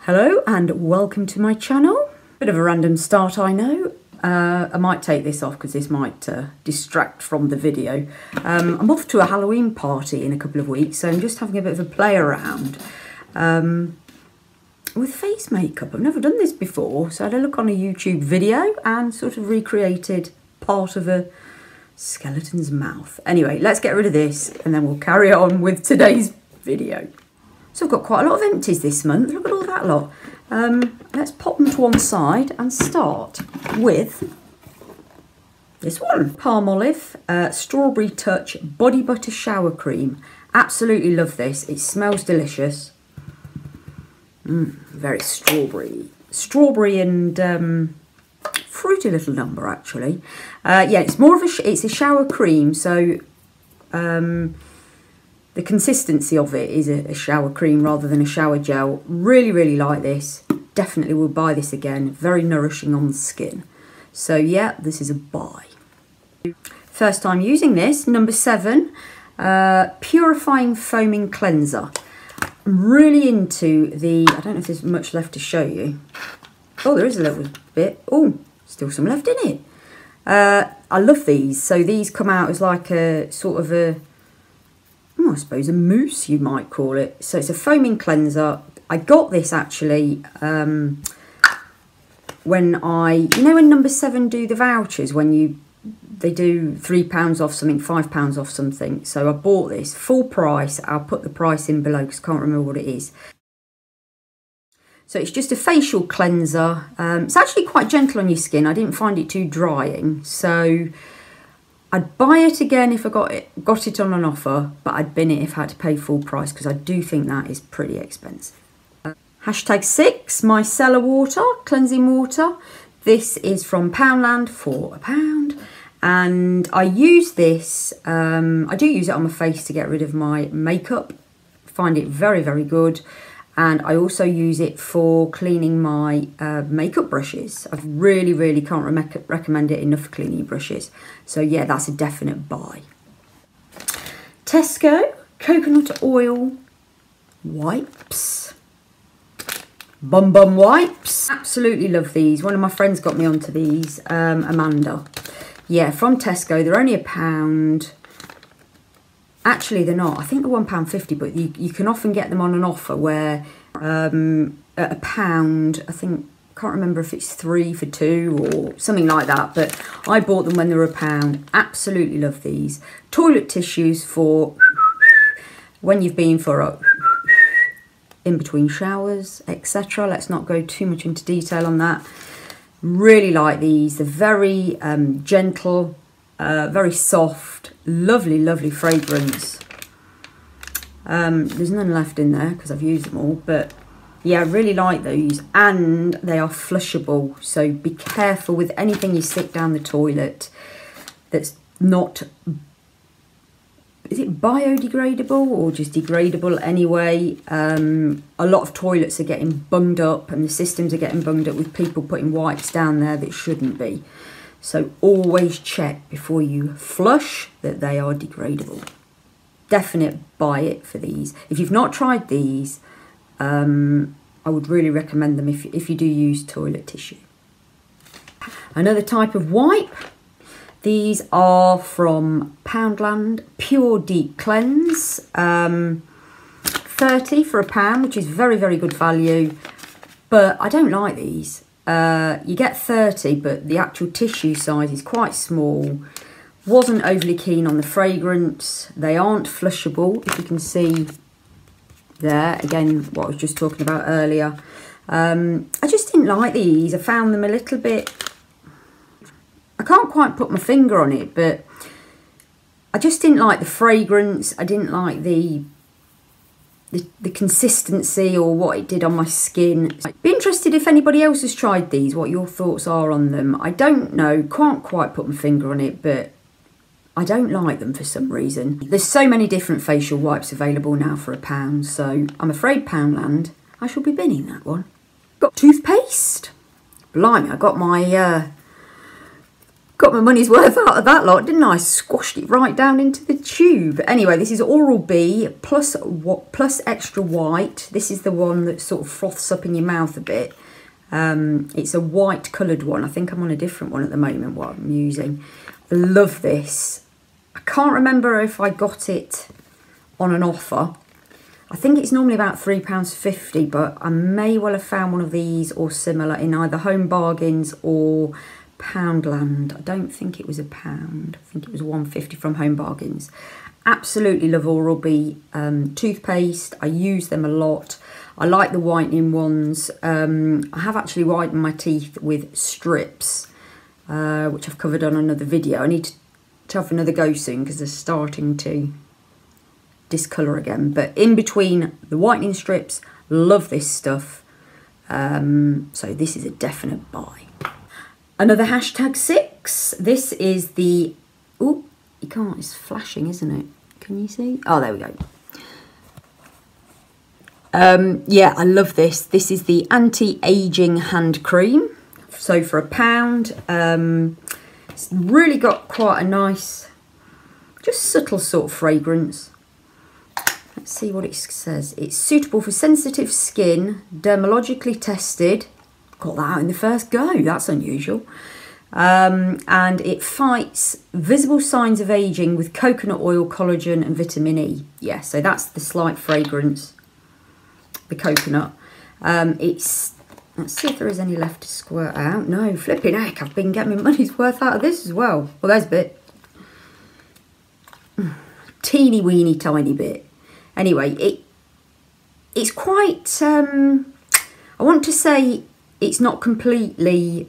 Hello and welcome to my channel. Bit of a random start, I know. I might take this off because this might distract from the video. I'm off to a Halloween party in a couple of weeks, so I'm just having a bit of a play around with face makeup. I've never done this before, so I had a look on a YouTube video and sort of recreated part of a skeleton's mouth. Anyway, let's get rid of this and then we'll carry on with today's video. So I've got quite a lot of empties this month. Look at all that lot. Let's pop them to one side and start with this one. Palmolive Strawberry Touch Body Butter Shower Cream. Absolutely love this. It smells delicious. Very strawberry. Strawberry and fruity little number actually. Yeah, it's more of it's a shower cream, so the consistency of it is a shower cream rather than a shower gel. Really, really like this. Definitely will buy this again. Very nourishing on the skin. So yeah, this is a buy. First time using this, number 7, Purifying Foaming Cleanser. I'm really into the, I don't know if there's much left to show you. Oh, there is a little bit. Oh, still some left in it. I love these. So these come out as like a sort of a, I suppose a mousse you might call it. So it's a foaming cleanser. I got this actually when when number 7 do the vouchers, when they do £3 off something, £5 off something. So I bought this full price. I'll put the price in below because I can't remember what it is. So it's just a facial cleanser. It's actually quite gentle on your skin. I didn't find it too drying. So I'd buy it again if I got it on an offer, but I'd bin it if I had to pay full price because I do think that is pretty expensive. Hashtag 6, micellar water, cleansing water. This is from Poundland for £1. And I use this, I do use it on my face to get rid of my makeup. Find it very, very good. And I also use it for cleaning my makeup brushes. I really, really can't recommend it enough for cleaning brushes. So yeah, that's a definite buy. Tesco coconut oil wipes. Bum Bum wipes. Absolutely love these. One of my friends got me onto these, Amanda. Yeah, from Tesco. They're only £1. Actually, they're not. I think they're £1.50, but you can often get them on an offer where at £1, I think, can't remember if it's 3 for 2 or something like that, but I bought them when they were £1. Absolutely love these. Toilet tissues for when you've been for a in between showers, etc. Let's not go too much into detail on that. Really like these. They're very gentle, very soft, lovely, lovely fragrance. There's none left in there because I've used them all, but yeah, I really like those, and they are flushable, so be careful with anything you stick down the toilet that's not, is it biodegradable or just degradable anyway? A lot of toilets are getting bunged up and the systems are getting bunged up with people putting wipes down there that shouldn't be. So always check before you flush that they are degradable. Definite buy it for these. If you've not tried these, I would really recommend them if you do use toilet tissue. Another type of wipe. These are from Poundland, Pure Deep Cleanse. 30 for £1, which is very, very good value. But I don't like these. You get 30, but the actual tissue size is quite small. Wasn't overly keen on the fragrance. They aren't flushable, if you can see there. Again, what I was just talking about earlier. I just didn't like these. I found them a little bit, I can't quite put my finger on it, but I just didn't like the fragrance. I didn't like the consistency or what it did on my skin. I'd be interested if anybody else has tried these, what your thoughts are on them. I don't know, can't quite put my finger on it, but I don't like them for some reason. There's so many different facial wipes available now for £1, so I'm afraid Poundland, I shall be binning that one. Got toothpaste. Blimey, I got my Got my money's worth out of that lot, didn't I? Squashed it right down into the tube. Anyway, this is Oral-B plus extra white. This is the one that sort of froths up in your mouth a bit. It's a white coloured one. I think I'm on a different one at the moment, what I'm using. I love this. I can't remember if I got it on an offer. I think it's normally about £3.50, but I may well have found one of these or similar in either Home Bargains or Poundland. I don't think it was £1. I think it was £1.50 from Home Bargains. Absolutely love Oral-B toothpaste. I use them a lot. I like the whitening ones. I have actually whitened my teeth with strips, which I've covered on another video. I need to have another go soon because they're starting to discolour again. But in between the whitening strips, love this stuff. So this is a definite buy. Another #6. This is the... Oh, you can't. It's flashing, isn't it? Can you see? Oh, there we go. Yeah, I love this. This is the anti-aging hand cream. So for £1, it's really got quite a nice, just subtle sort of fragrance. Let's see what it says. It's suitable for sensitive skin, dermatologically tested. Got that out in the first go. That's unusual. And it fights visible signs of aging with coconut oil, collagen and vitamin E. Yeah, so that's the slight fragrance. The coconut. Let's see if there is any left to squirt out. No, flipping heck, I've been getting my money's worth out of this as well. Well, there's a bit. Teeny weeny tiny bit. Anyway, it's quite, I want to say it's not completely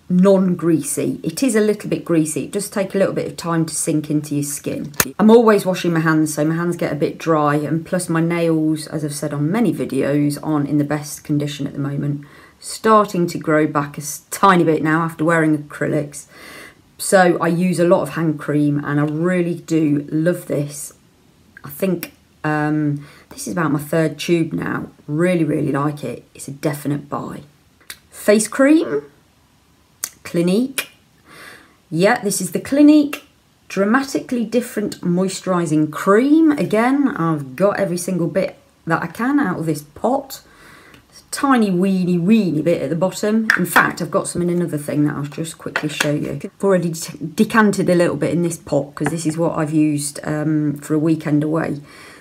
non-greasy. It is a little bit greasy. It does take a little bit of time to sink into your skin. I'm always washing my hands, so my hands get a bit dry, and plus my nails, as I've said on many videos, aren't in the best condition at the moment. Starting to grow back a tiny bit now after wearing acrylics. So I use a lot of hand cream, and I really do love this. I think this is about my 3rd tube now. Really, really like it. It's a definite buy. Face cream. Clinique. Yeah, this is the Clinique Dramatically Different Moisturising Cream. Again, I've got every single bit that I can out of this pot. It's a tiny weeny bit at the bottom. In fact, I've got some in another thing that I'll just quickly show you. I've already decanted a little bit in this pot because this is what I've used for a weekend away.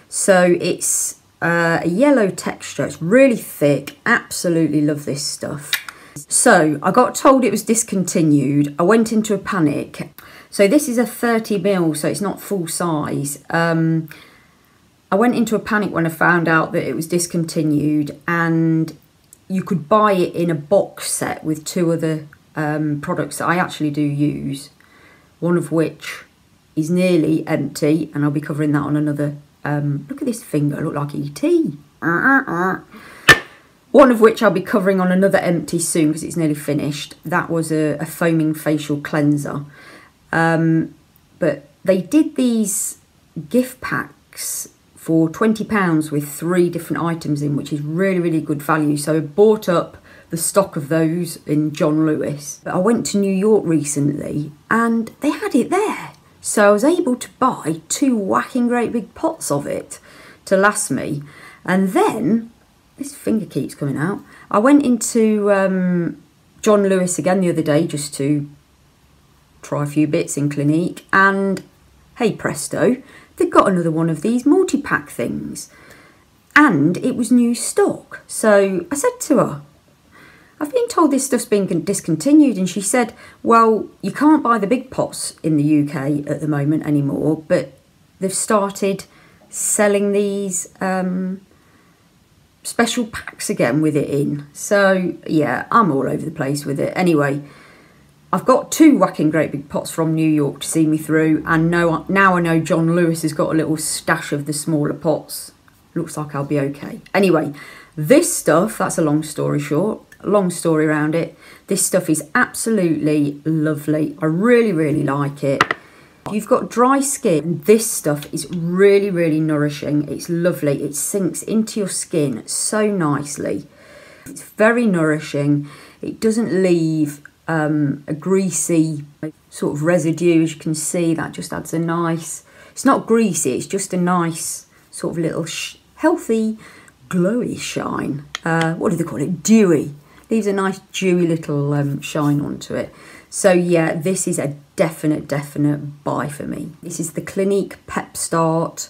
So it's a yellow texture. It's really thick. Absolutely love this stuff. So I got told it was discontinued. I went into a panic. So this is a 30ml, so it's not full size. I went into a panic when I found out that it was discontinued, and you could buy it in a box set with 2 other products that I actually do use, one of which is nearly empty, and I'll be covering that on another. Look at this finger, I look like E.T. One of which I'll be covering on another empty soon because it's nearly finished. That was a foaming facial cleanser. But they did these gift packs for £20 with 3 different items in, which is really, really good value. So I bought up the stock of those in John Lewis. But I went to New York recently and they had it there. So I was able to buy 2 whacking great big pots of it to last me. And then... this finger keeps coming out. I went into John Lewis again the other day just to try a few bits in Clinique, and hey presto, they've got another one of these multi-pack things, and it was new stock. So I said to her, I've been told this stuff's been discontinued, and she said, well, you can't buy the big pots in the UK at the moment anymore, but they've started selling these special packs again with it in. So yeah, I'm all over the place with it. Anyway, I've got 2 whacking great big pots from New York to see me through, and now I know John Lewis has got a little stash of the smaller pots. Looks like I'll be okay. Anyway, this stuff, that's a long story short, long story around it. This stuff is absolutely lovely. I really, really like it. If you've got dry skin, this stuff is really, really nourishing. It's lovely. It sinks into your skin so nicely. It's very nourishing. It doesn't leave a greasy sort of residue. As you can see, that just adds a nice, it's not greasy, it's just a nice sort of little healthy glowy shine. What do they call it? Dewy. Leaves a nice dewy little shine onto it. So yeah, this is a definite buy for me. This is the Clinique Pep Start.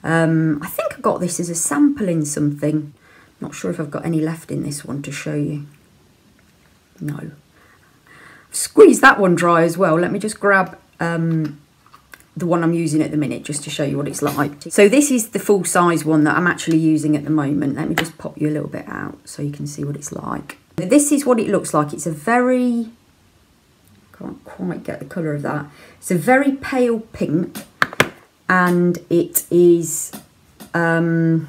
I think I got this as a sample in something. Not sure if I've got any left in this one to show you. No. Squeeze that one dry as well. Let me just grab the one I'm using at the minute just to show you what it's like. So this is the full size one that I'm actually using at the moment. Let me just pop you a little bit out so you can see what it's like. This is what it looks like. It's a very, can't quite get the colour of that. It's a very pale pink, and it is, I don't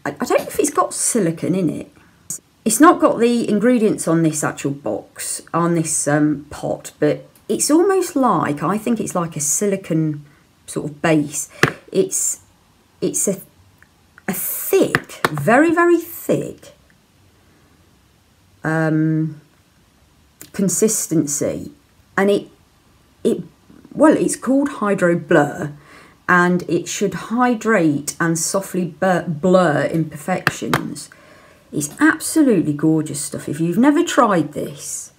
know if it's got silicone in it. It's not got the ingredients on this actual box, on this pot, but it's almost like, I think it's like a silicone sort of base. It's a thick, very thick consistency, and well, it's called Hydro Blur, and it should hydrate and softly blur imperfections. It's absolutely gorgeous stuff. If you've never tried this,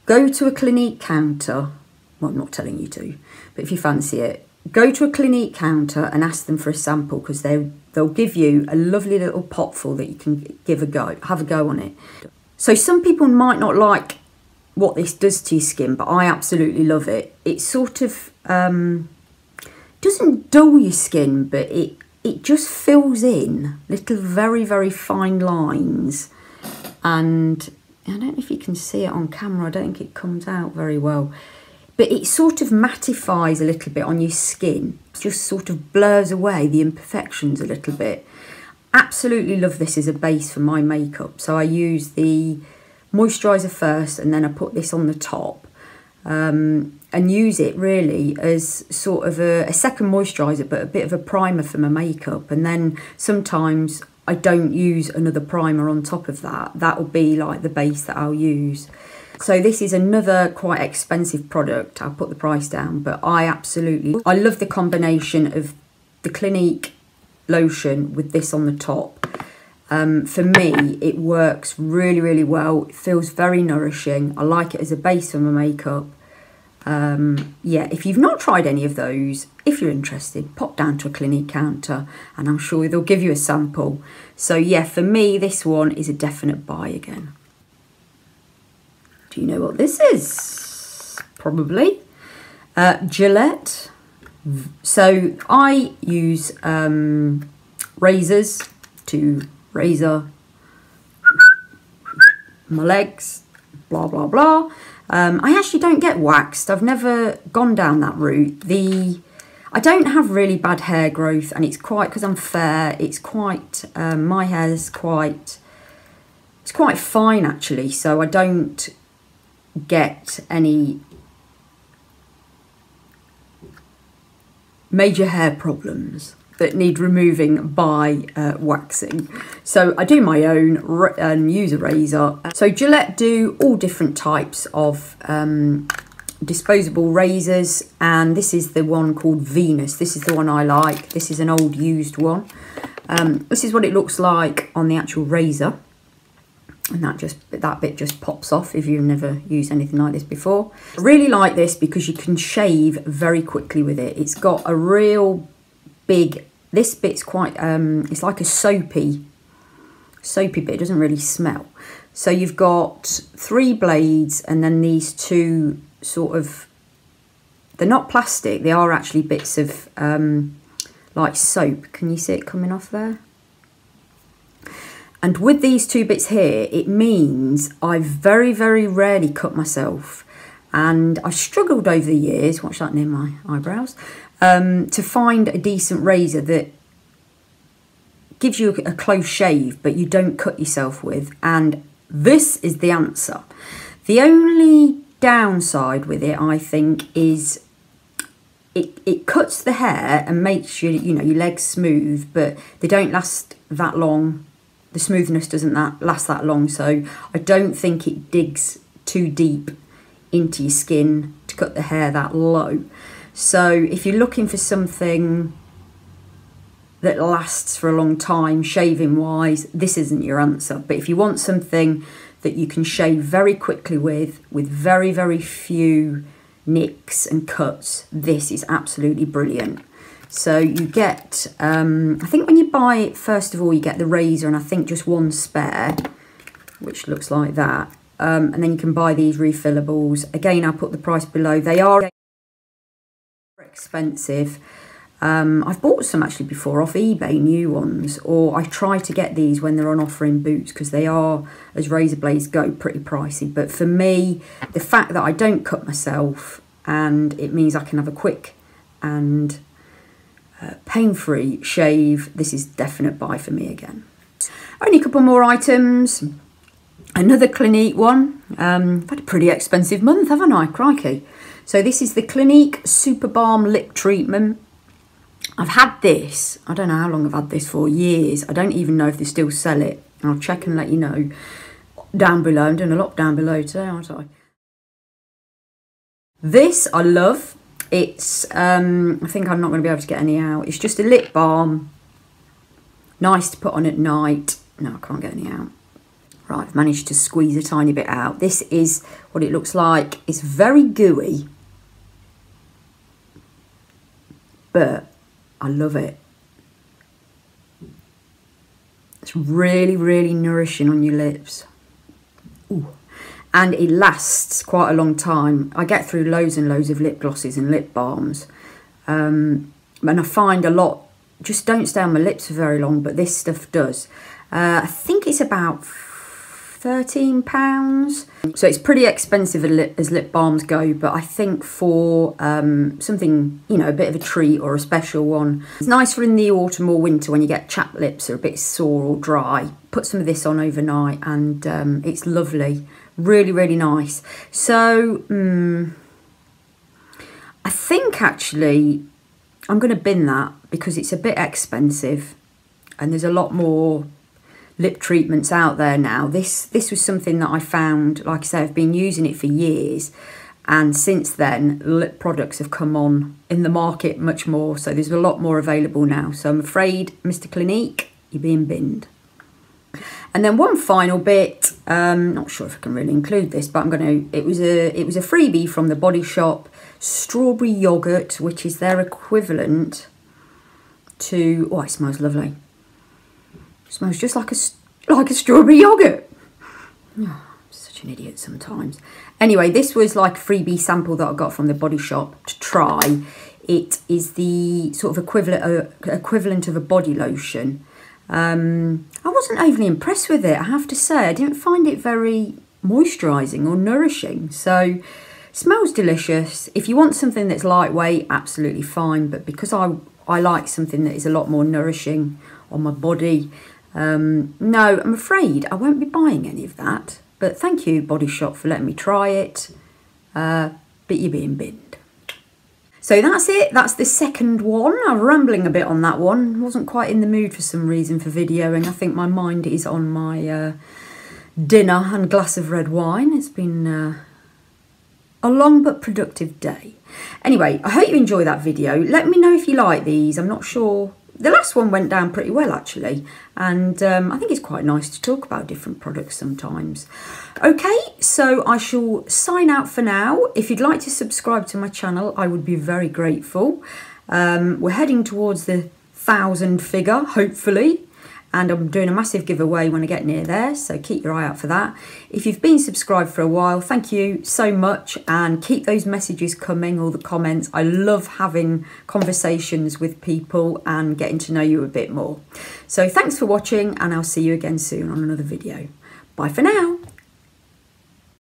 go to a Clinique counter. Well, I'm not telling you to, but if you fancy it, go to a Clinique counter and ask them for a sample, because they'll give you a lovely little pot full that you can have a go on it. So some people might not like what this does to your skin, but I absolutely love it. It sort of doesn't dull your skin, but it just fills in little very fine lines. And I don't know if you can see it on camera, I don't think it comes out very well, but it sort of mattifies a little bit on your skin. It just sort of blurs away the imperfections a little bit. Absolutely love this as a base for my makeup. So I use the moisturiser first, and then I put this on the top, and use it really as sort of a second moisturiser, but a bit of a primer for my makeup. And then sometimes I don't use another primer on top of that. That'll be like the base that I'll use. So this is another quite expensive product. I'll put the price down, but I love the combination of the Clinique lotion with this on the top. For me, it works really well. It feels very nourishing. I like it as a base for my makeup. Yeah, if you've not tried any of those, if you're interested, pop down to a Clinique counter and I'm sure they'll give you a sample. So yeah, for me, this one is a definite buy again. Do you know what this is? Probably. Gillette. So I use razors to razor my legs, blah blah blah. I actually don't get waxed. I've never gone down that route. I don't have really bad hair growth, and it's quite, because I'm fair, it's quite, my hair's quite, it's quite fine actually, so I don't get any major hair problems that need removing by waxing. So I do my own and use a razor. So Gillette do all different types of disposable razors, and this is the one called Venus. This is the one I like. This is an old used one. This is what it looks like on the actual razor, and that bit just pops off if you've never used anything like this before. I really like this because you can shave very quickly with it. It's got a real big, this bit's quite, it's like a soapy bit. It doesn't really smell. So you've got 3 blades, and then these 2 sort of, they're not plastic, they are actually bits of like soap. Can you see it coming off there? And with these 2 bits here, it means I very rarely cut myself. And I've struggled over the years, watch that near my eyebrows, to find a decent razor that gives you a close shave, but you don't cut yourself with. And this is the answer. The only downside with it, I think, is it cuts the hair and makes your legs smooth, but they don't last that long the smoothness doesn't last that long, so I don't think it digs too deep into your skin to cut the hair that low. So if you're looking for something that lasts for a long time, shaving wise, this isn't your answer. But if you want something that you can shave very quickly with very, very few nicks and cuts, this is absolutely brilliant. So you get, I think when you buy it, first of all, you get the razor and I think just one spare, which looks like that. And then you can buy these refillables. Again, I'll put the price below. They are expensive. I've bought some actually before off eBay, new ones, or I try to get these when they're on offer in Boots because they are, as razor blades go, pretty pricey. But for me, the fact that I don't cut myself and it means I can have a quick and pain-free shave, this is definite buy for me again. Only a couple more items. Another Clinique one. I've had a pretty expensive month, haven't I? Crikey. So this is the Clinique Super Balm Lip Treatment. I've had this, I don't know how long I've had this for, years. I don't even know if they still sell it. I'll check and let you know down below. I'm doing a lot down below today, aren't I? This I love. It's, I think I'm not going to be able to get any out. It's just a lip balm. Nice to put on at night. No, I can't get any out. Right, I've managed to squeeze a tiny bit out. This is what it looks like. It's very gooey, but I love it. It's really, really nourishing on your lips. Ooh. And it lasts quite a long time. I get through loads and loads of lip glosses and lip balms. And I find a lot just don't stay on my lips for very long, but this stuff does. I think it's about £13. So it's pretty expensive as lip balms go, but I think for something, you know, a bit of a treat or a special one, it's nice for in the autumn or winter when you get chapped lips or a bit sore or dry. Put some of this on overnight and it's lovely. Really, really nice. So I think actually I'm going to bin that because it's a bit expensive and there's a lot more lip treatments out there now. This was something that I found, like I say, I've been using it for years, and since then lip products have come on in the market much more, so there's a lot more available now. So I'm afraid, Mr. Clinique, you're being binned. And then one final bit, not sure if I can really include this, but I'm going to, it was a freebie from the Body Shop, strawberry yogurt, which is their equivalent to, oh, it smells lovely. Smells just like a strawberry yogurt. Oh, I'm such an idiot sometimes. Anyway, this was like a freebie sample that I got from the Body Shop to try. It is the sort of equivalent of a body lotion. I wasn't overly impressed with it, I have to say. I didn't find it very moisturising or nourishing. So, smells delicious. If you want something that's lightweight, absolutely fine. But because I like something that is a lot more nourishing on my body, no, I'm afraid I won't be buying any of that. But thank you, Body Shop, for letting me try it. But you're being binned. So that's it. That's the second one. I'm rambling a bit on that one. Wasn't quite in the mood for some reason for videoing. I think my mind is on my dinner and glass of red wine. It's been a long but productive day. Anyway, I hope you enjoy that video. Let me know if you like these. I'm not sure. The last one went down pretty well, actually. And I think it's quite nice to talk about different products sometimes. Okay, so I shall sign out for now. If you'd like to subscribe to my channel, I would be very grateful. We're heading towards the 1,000 figure, hopefully. And I'm doing a massive giveaway when I get near there, so keep your eye out for that. If you've been subscribed for a while, thank you so much, and keep those messages coming, all the comments. I love having conversations with people and getting to know you a bit more. So thanks for watching, and I'll see you again soon on another video. Bye for now.